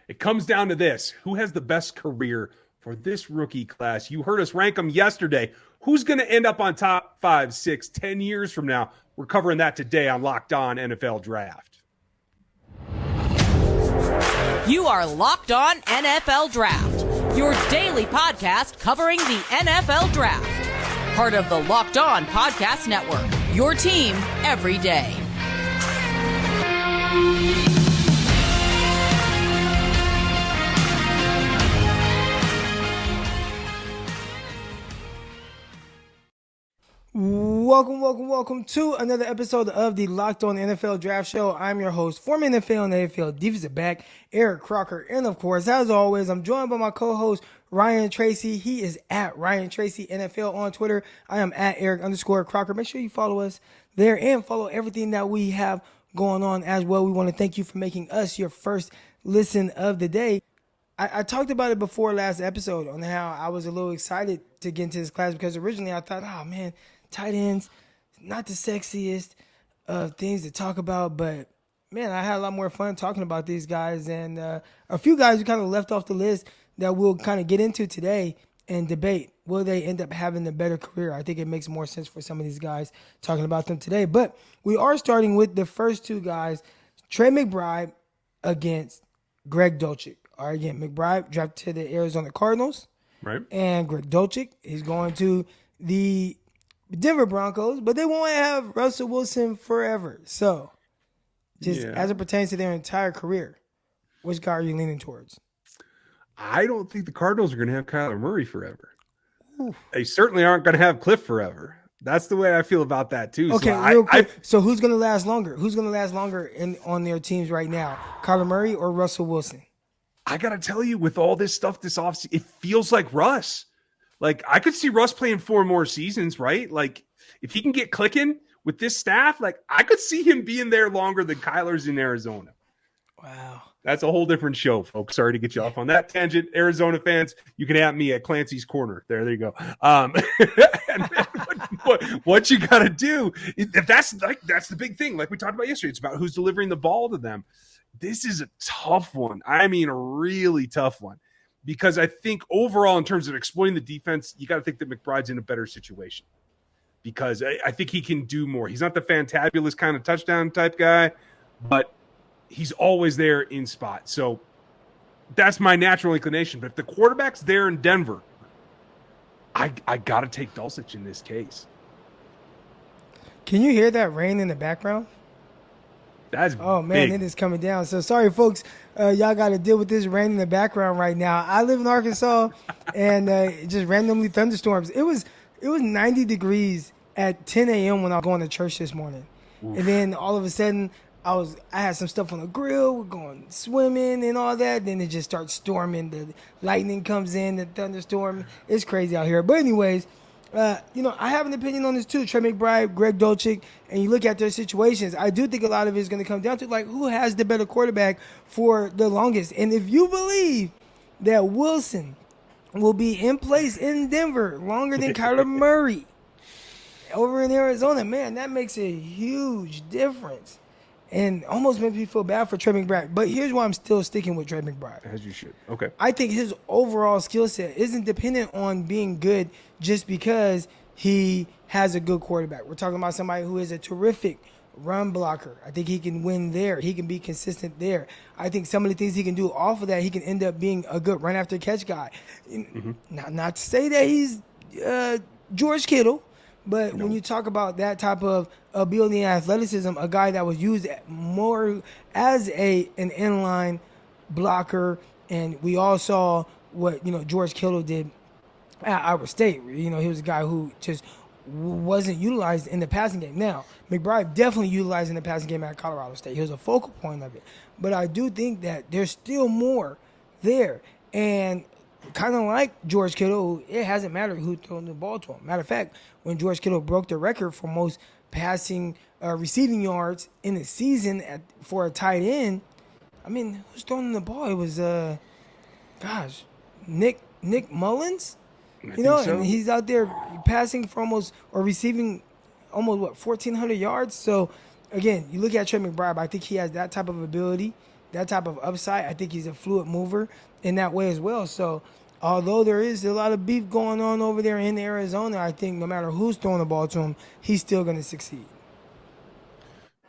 It comes down to this. Who has the best career for this rookie class? You heard us rank them yesterday. Who's going to end up on top 5, 6, 10 years from now? We're covering that today on Locked On NFL Draft. You are Locked On NFL Draft, your daily podcast covering the NFL Draft. Part of the Locked On Podcast Network, your team every day. Welcome to another episode of the Locked On NFL Draft Show. I'm your host, former NFL and AFL defensive back, Eric Crocker. And of course, as always, I'm joined by my co-host, Ryan Tracy. He is at Ryan Tracy NFL on Twitter. I am at Eric_Crocker. Make sure you follow us there and follow everything that we have going on as well. We want to thank you for making us your first listen of the day. I talked about it before last episode on how I was a little excited to get into this class because originally I thought, oh man, tight ends, not the sexiest of things to talk about, but man, I had a lot more fun talking about these guys, and a few guys who kind of left off the list that we'll kind of get into today and debate. Will they end up having a better career? I think it makes more sense for some of these guys talking about them today, but we are starting with the first two guys, Trey McBribe against Greg Dulcich. All right, again, McBribe drafted to the Arizona Cardinals, right? And Greg Dulcich is going to the Denver Broncos, but they won't have Russell Wilson forever. So, as it pertains to their entire career, which guy are you leaning towards? I don't think the Cardinals are going to have Kyler Murray forever. Ooh. They certainly aren't going to have Cliff forever. That's the way I feel about that, too. Okay, so real quick. So who's going to last longer? Who's going to last longer on their teams right now? Kyler Murray or Russell Wilson? I got to tell you, with all this stuff this offseason, it feels like Russ. Like, I could see Russ playing 4 more seasons, right? Like, if he can get clicking with this staff, like, I could see him being there longer than Kyler's in Arizona. Wow. That's a whole different show, folks. Sorry to get you off on that tangent. Arizona fans, you can at me at Clancy's Corner. There you go. What you got to do, that's the big thing. Like we talked about yesterday, it's about who's delivering the ball to them. This is a tough one. I mean, a really tough one. Because I think overall, in terms of exploiting the defense, you got to think that McBride's in a better situation. Because I think he can do more. He's not the fantabulous kind of touchdown type guy, but he's always there in spot. So that's my natural inclination. But if the quarterback's there in Denver, I got to take Dulcich in this case. Can you hear that rain in the background? That's man, big. It is coming down. So sorry, folks. Y'all got to deal with this rain in the background right now. I live in Arkansas, and just randomly thunderstorms. It was 90 degrees at 10 a.m. when I was going to church this morning. Oof. And then all of a sudden, I had some stuff on the grill. We're going swimming and all that. Then it just starts storming. The lightning comes in, the thunderstorm. It's crazy out here. But anyways, I have an opinion on this too. Trey McBribe, Greg Dulcich, and you look at their situations. I do think a lot of it is going to come down to like who has the better quarterback for the longest. And if you believe that Wilson will be in place in Denver longer than Kyler Murray over in Arizona, man, that makes a huge difference. And almost makes me feel bad for Trey McBribe. But here's why I'm still sticking with Trey McBribe. As you should. Okay. I think his overall skill set isn't dependent on being good just because he has a good quarterback. We're talking about somebody who is a terrific run blocker. I think he can win there. He can be consistent there. I think some of the things he can do off of that, he can end up being a good run-after-catch guy. Mm-hmm. Not to say that he's George Kittle, but when you talk about that type of ability and athleticism, a guy that was used more as an inline blocker, and we all saw what George Kittle did at Iowa State. He was a guy who just wasn't utilized in the passing game. Now, McBribe definitely utilized in the passing game at Colorado State. He was a focal point of it. But I do think that there's still more there. And kind of like George Kittle, it hasn't mattered who threw the ball to him. Matter of fact, when George Kittle broke the record for most receiving yards in the season for a tight end, I mean, who's throwing the ball? It was, Nick Mullins? And he's out there passing for receiving almost 1,400 yards. So, again, you look at Trey McBribe, I think he has that type of ability that type of upside. I think he's a fluid mover in that way as well. So although there is a lot of beef going on over there in Arizona, I think no matter who's throwing the ball to him, he's still going to succeed.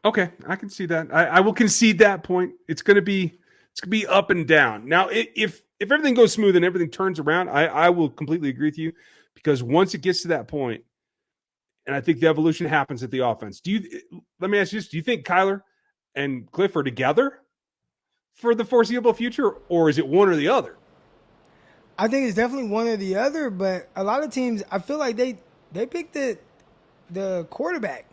Okay, I can see that. I will concede that point. It's gonna be up and down. Now, if everything goes smooth and everything turns around, I will completely agree with you, because once it gets to that point, and I think the evolution happens at the offense. Let me ask you this: do you think Kyler and Cliff are together for the foreseeable future, or is it one or the other? I think it's definitely one or the other, but a lot of teams, I feel like they pick the quarterback,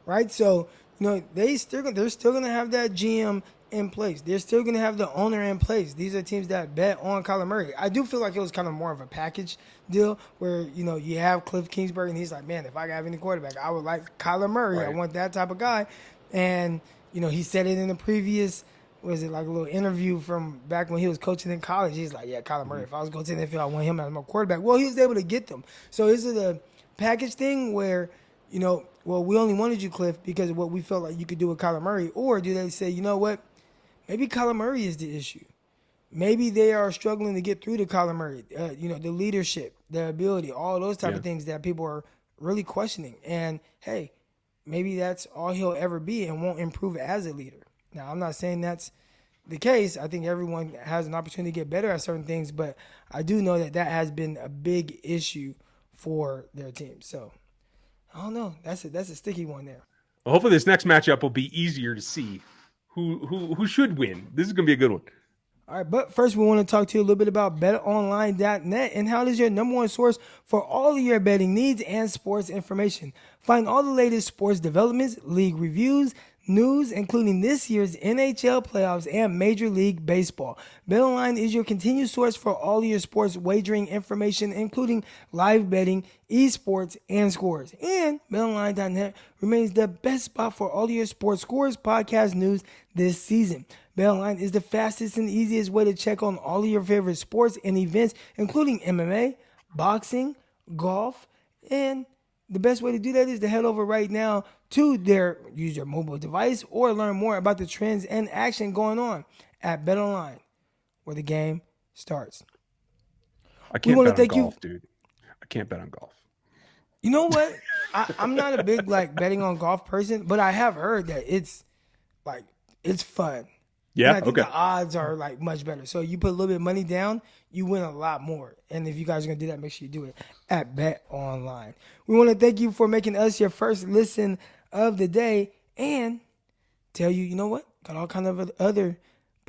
right? So they're still going to have that GM in place. They're still going to have the owner in place. These are teams that bet on Kyler Murray. I do feel like it was kind of more of a package deal where, you have Cliff Kingsbury and he's like, man, if I have any quarterback, I would like Kyler Murray. Right. I want that type of guy. And, he said it in the previous, was it like a little interview from back when he was coaching in college? He's like, yeah, Kyler Murray, if I was going to the NFL, I want him as my quarterback. Well, he was able to get them. So is it a package thing where, well, we only wanted you, Cliff, because of what we felt like you could do with Kyler Murray? Or do they say, you know what, maybe Kyler Murray is the issue. Maybe they are struggling to get through to Kyler Murray, the leadership, the ability, all those type of things that people are really questioning. And, hey, maybe that's all he'll ever be and won't improve as a leader. Now, I'm not saying that's the case. I think everyone has an opportunity to get better at certain things, but I do know that has been a big issue for their team. So, I don't know. That's a sticky one there. Well, hopefully this next matchup will be easier to see who should win. This is going to be a good one. All right, but first we want to talk to you a little bit about BetOnline.net and how it is your number one source for all of your betting needs and sports information. Find all the latest sports developments, league reviews, news, including this year's NHL playoffs and Major League Baseball. BetOnline is your continued source for all of your sports wagering information, including live betting, esports, and scores. And BetOnline.net remains the best spot for all of your sports scores, podcast news this season. BetOnline is the fastest and easiest way to check on all of your favorite sports and events, including MMA, boxing, golf, and the best way to do that is to head over right now to use your mobile device or learn more about the trends and action going on at BetOnline, where the game starts. I can't bet on golf, dude. I can't bet on golf. You know what? I'm not a big betting on golf person, but I have heard that it's fun. Yeah, and I think the odds are much better. So you put a little bit of money down, you win a lot more. And if you guys are going to do that, make sure you do it at BetOnline. We want to thank you for making us your first listen of the day and tell you, you know what? Got all kind of other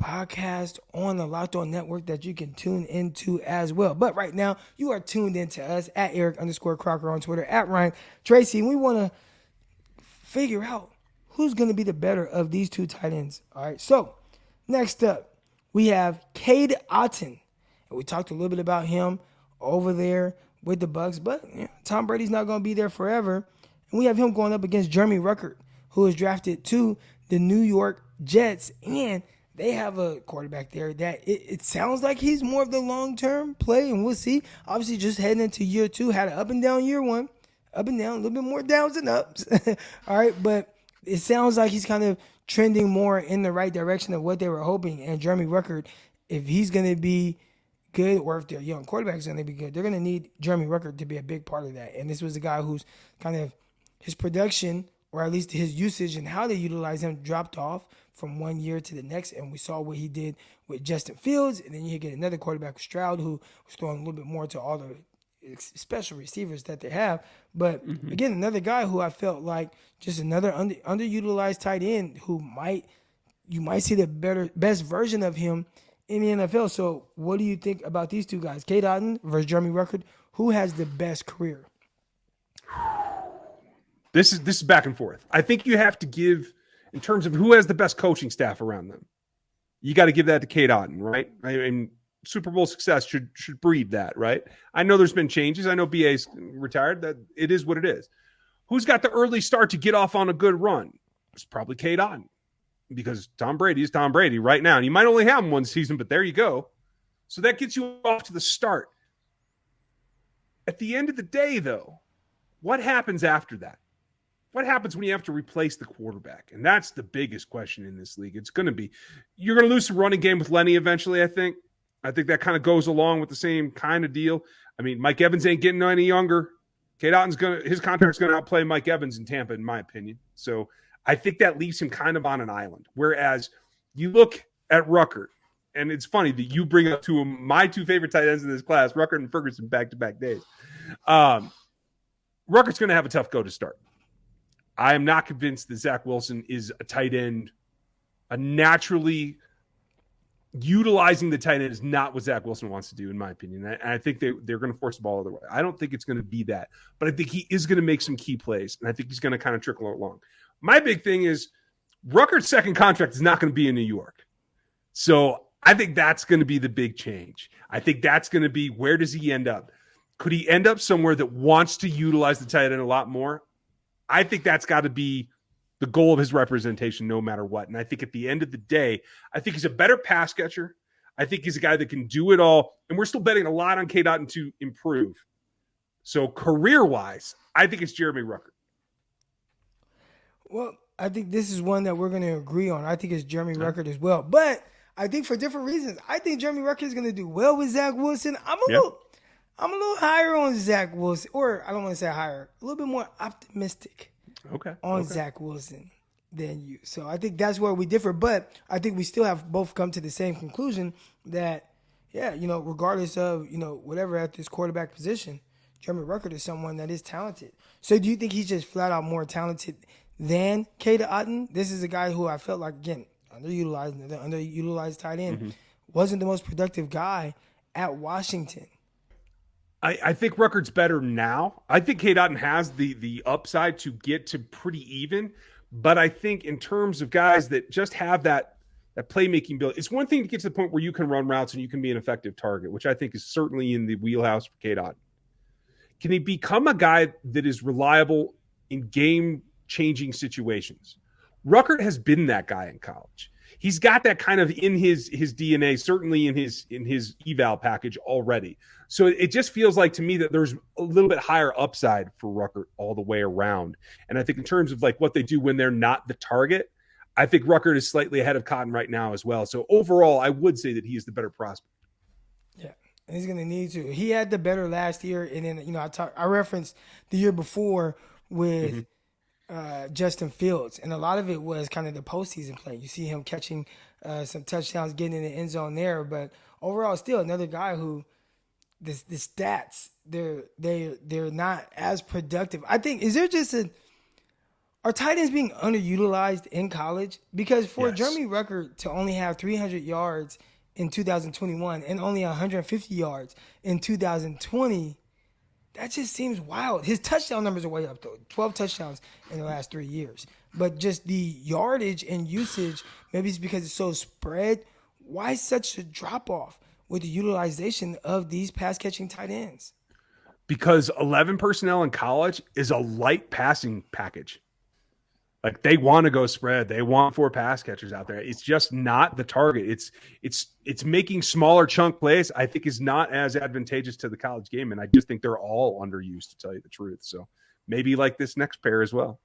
podcasts on the Locked On Network that you can tune into as well. But right now, you are tuned into us at Eric_Crocker on Twitter, at Ryan Tracy. And we want to figure out who's going to be the better of these two tight ends. All right, so next up, we have Kade Otten. And we talked a little bit about him over there with the Bucs, but Tom Brady's not going to be there forever. And we have him going up against Jeremy Ruckert, who was drafted to the New York Jets. And they have a quarterback there that it sounds like he's more of the long-term play, and we'll see. Obviously, just heading into year two, had an up and down year one. Up and down, a little bit more downs than ups. All right, but it sounds like he's kind of trending more in the right direction of what they were hoping. And Jeremy Ruckert, if he's going to be good, or if their young quarterback is going to be good, they're going to need Jeremy Ruckert to be a big part of that. And this was a guy who's kind of his production, or at least his usage and how they utilize him, dropped off from one year to the next. And we saw what he did with Justin Fields. And then you get another quarterback, Stroud, who was throwing a little bit more to all the special receivers that they have. But again, another guy who I felt like just another underutilized tight end who you might see the best version of him in the NFL. So what do you think about these two guys, Kade Otten versus Jeremy Ruckert? Who has the best career? This is back and forth. I think you have to give, in terms of who has the best coaching staff around them, you got to give that to Kade Otten, right? I mean, Super Bowl success should breed that, right? I know there's been changes. I know BA's retired. That it is what it is. Who's got the early start to get off on a good run? It's probably Kade Otten, because Tom Brady is Tom Brady right now. And you might only have him one season, but there you go. So that gets you off to the start. At the end of the day, though, what happens after that? what happens when you have to replace the quarterback? And that's the biggest question in this league. It's going to be, you're going to lose some running game with Lenny eventually, I think. I think that kind of goes along with the same kind of deal. I mean, Mike Evans ain't getting any younger. Kade Otten's his contract's going to outplay Mike Evans in Tampa, in my opinion. So I think that leaves him kind of on an island. Whereas you look at Rucker, and it's funny that you bring up two of my two favorite tight ends in this class, Rucker and Ferguson, back-to-back days. Rucker's going to have a tough go to start. I am not convinced that Zach Wilson is a tight end. A naturally utilizing the tight end is not what Zach Wilson wants to do, in my opinion. And I think they're going to force the ball other way. I don't think it's going to be that. But I think he is going to make some key plays, and I think he's going to kind of trickle along. My big thing is Rucker's second contract is not going to be in New York. So I think that's going to be the big change. I think that's going to be, where does he end up? Could he end up somewhere that wants to utilize the tight end a lot more? I think that's got to be the goal of his representation no matter what. And I think at the end of the day, I think he's a better pass catcher. I think he's a guy that can do it all. And we're still betting a lot on Kade Otten to improve. So career-wise, I think it's Jeremy Rucker. Well, I think this is one that we're going to agree on. I think it's Jeremy Rucker as well. But I think for different reasons. I think Jeremy Rucker is going to do well with Zach Wilson. I'm a little higher on Zach Wilson, or I don't want to say higher, a little bit more optimistic on Zach Wilson than you. So I think that's where we differ. But I think we still have both come to the same conclusion that, regardless of, whatever at this quarterback position, Jeremy Rucker is someone that is talented. So do you think he's just flat out more talented than Kade Otten? This is a guy who I felt like, again, underutilized tight end, wasn't the most productive guy at Washington. I think Rucker's better now. I think Kade Otten has the upside to get to pretty even, but I think in terms of guys that just have that playmaking ability, it's one thing to get to the point where you can run routes and you can be an effective target, which I think is certainly in the wheelhouse for Kade Otten. Can he become a guy that is reliable in game-changing situations? Rucker has been that guy in college. He's got that kind of in his DNA, certainly in his eval package already. So it just feels like to me that there's a little bit higher upside for Rucker all the way around. And I think in terms of like what they do when they're not the target, I think Rucker is slightly ahead of Cotton right now as well. So overall, I would say that he is the better prospect. Yeah, and he's going to need to. He had the better last year, and then I referenced the year before with Justin Fields, and a lot of it was kind of the postseason play. You see him catching some touchdowns, getting in the end zone there, but overall, still another guy who the stats they're not as productive. I think are tight ends being underutilized in college? Because for Jeremy Rucker to only have 300 yards in 2021 and only 150 yards in 2020. That just seems wild. His touchdown numbers are way up, though. 12 touchdowns in the last 3 years. But just the yardage and usage, maybe it's because it's so spread. Why such a drop-off with the utilization of these pass-catching tight ends? Because 11 personnel in college is a light passing package. Like, they want to go spread. They want 4 pass catchers out there. It's just not the target. It's making smaller chunk plays, I think, is not as advantageous to the college game. And I just think they're all underused, to tell you the truth. So maybe like this next pair as well.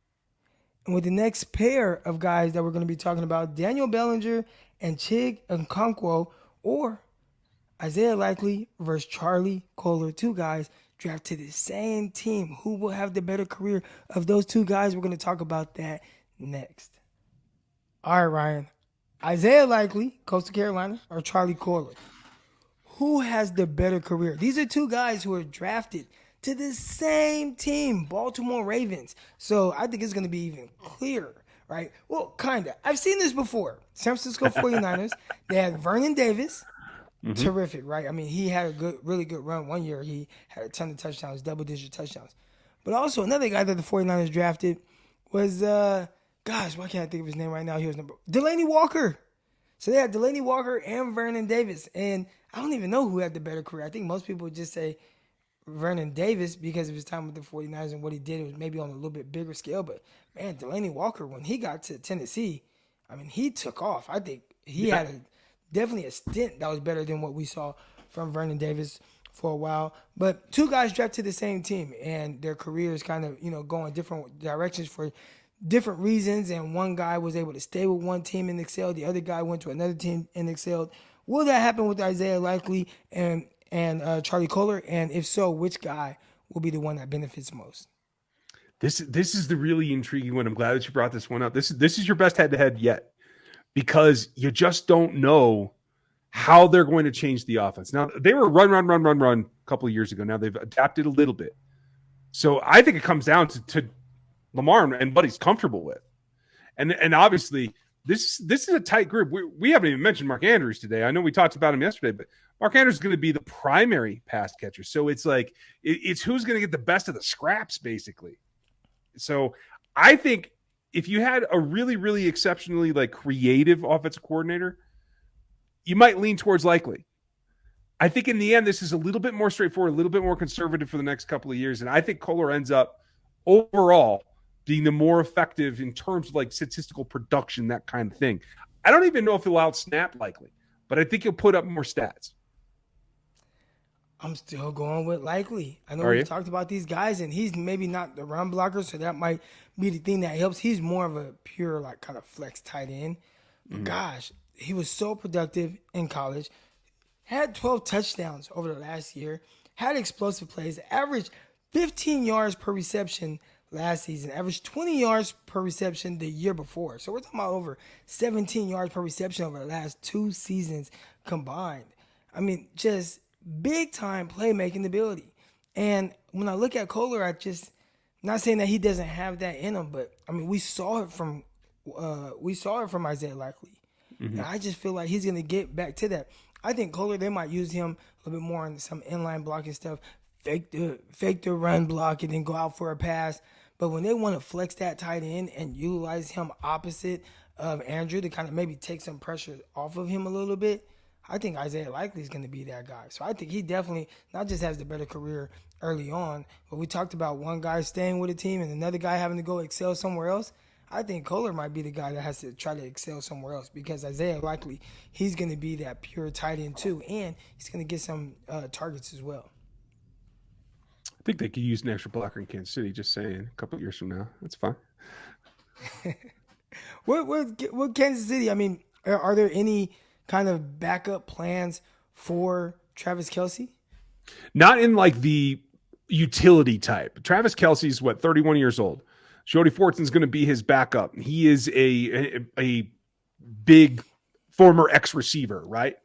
And with the next pair of guys that we're going to be talking about, Daniel Bellinger and Chig Okonkwo, or Isaiah Likely versus Charlie Kolar, 2 guys drafted to the same team. Who will have the better career of those 2 guys? We're going to talk about that next. All right, Ryan. Isaiah Likely, Coastal Carolina, or Charlie Kolar? Who has the better career? These are 2 guys who are drafted to the same team, Baltimore Ravens. So I think it's going to be even clearer, right? Well, kind of. I've seen this before. San Francisco 49ers, they had Vernon Davis. Terrific, right? I mean, he had a really good run. One year, he had a ton of touchdowns, double-digit touchdowns. But also, another guy that the 49ers drafted was, why can't I think of his name right now? He was Delaney Walker. So they had Delaney Walker and Vernon Davis. And I don't even know who had the better career. I think most people would just say Vernon Davis because of his time with the 49ers and what he did. It was maybe on a little bit bigger scale. But, man, Delaney Walker, when he got to Tennessee, I mean, he took off. I think he had definitely a stint that was better than what we saw from Vernon Davis. for a while. But two guys drafted to the same team, and their careers kind of, going different directions for different reasons. And one guy was able to stay with one team and excel. The other guy went to another team and excelled. Will that happen with Isaiah Likely and Charlie Kolar? And if so, which guy will be the one that benefits most? This is the really intriguing one. I'm glad that you brought this one up. This is your best head-to-head yet, because you just don't know how they're going to change the offense. Now, they were run a couple of years ago. Now they've adapted a little bit. So I think it comes down to Lamar and what he's comfortable with. And obviously, this is a tight group. We haven't even mentioned Mark Andrews today. I know we talked about him yesterday, but Mark Andrews is going to be the primary pass catcher. So it's like it's who's going to get the best of the scraps, basically. So I think if you had a really, really exceptionally creative offensive coordinator, you might lean towards Likely. I think in the end, this is a little bit more straightforward, a little bit more conservative for the next couple of years. And I think Kolar ends up overall being the more effective in terms of statistical production, that kind of thing. I don't even know if he'll outsnap Likely, but I think he'll put up more stats. I'm still going with Likely. I know we've talked about these guys, and he's maybe not the run blocker, so that might be the thing that helps. He's more of a pure, kind of flex tight end. But gosh, he was so productive in college. Had 12 touchdowns over the last year. Had explosive plays. Averaged 15 yards per reception last season. Averaged 20 yards per reception the year before. So we're talking about over 17 yards per reception over the last 2 seasons combined. I mean, just big-time playmaking ability. And when I look at Kolar, not saying that he doesn't have that in him, but, I mean, we saw it from Isaiah Likely. And I just feel like he's going to get back to that. I think Kolar, they might use him a little bit more on some inline blocking stuff, fake the run block and then go out for a pass. But when they want to flex that tight end and utilize him opposite of Andrew to kind of maybe take some pressure off of him a little bit, I think Isaiah Likely is going to be that guy. So I think he definitely not just has the better career early on, but we talked about one guy staying with a team and another guy having to go excel somewhere else. I think Kolar might be the guy that has to try to excel somewhere else, because Isaiah Likely, he's going to be that pure tight end too, and he's going to get some targets as well. I think they could use an extra blocker in Kansas City, just saying, a couple of years from now. That's fine. What Kansas City, I mean, are there any kind of backup plans for Travis Kelsey? Not in the utility type. Travis Kelsey's 31 years old. Jody Fortson's going to be his backup. He is a big former ex-receiver, right?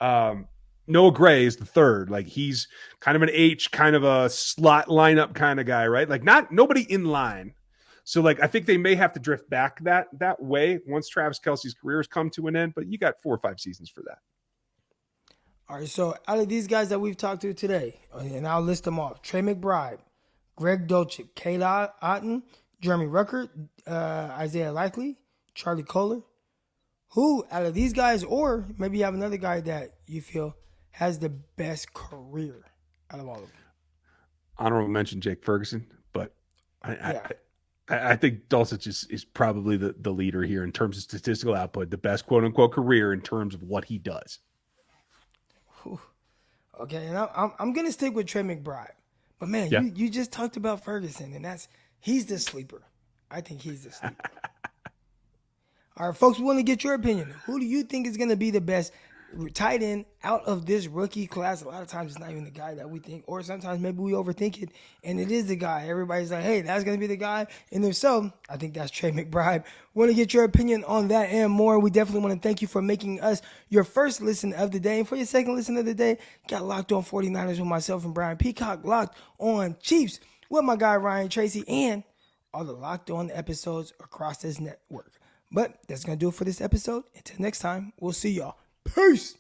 Noah Gray is the third. He's kind of an H, kind of a slot lineup kind of guy, right? Nobody in line. So I think they may have to drift back that way once Travis Kelsey's career has come to an end, but you got 4 or 5 seasons for that. All right, so out of these guys that we've talked to today, and I'll list them off: Trey McBribe, Greg Dulcich, Kade Otten, Jeremy Ruckert, Isaiah Likely, Charlie Kolar. Who out of these guys, or maybe you have another guy that you feel has the best career out of all of them? Honorable mention Jake Ferguson, but I think Dulcich is probably the leader here in terms of statistical output, the best quote-unquote career in terms of what he does. Whew. Okay, and I'm going to stick with Trey McBribe. But, man, you just talked about Ferguson, and he's the sleeper. I think he's the sleeper. All right, folks, we want to get your opinion. Who do you think is going to be the best tight end out of this rookie class? A lot of times it's not even the guy that we think, or sometimes maybe we overthink it, and it is the guy. Everybody's like, hey, that's going to be the guy. And if so, I think that's Trey McBribe. We want to get your opinion on that and more. We definitely want to thank you for making us your first listen of the day. And for your second listen of the day, got Locked On 49ers with myself and Brian Peacock, Locked On Chiefs with my guy Ryan Tracy, and all the Locked On episodes across this network. But that's going to do it for this episode. Until next time, we'll see y'all. Peace.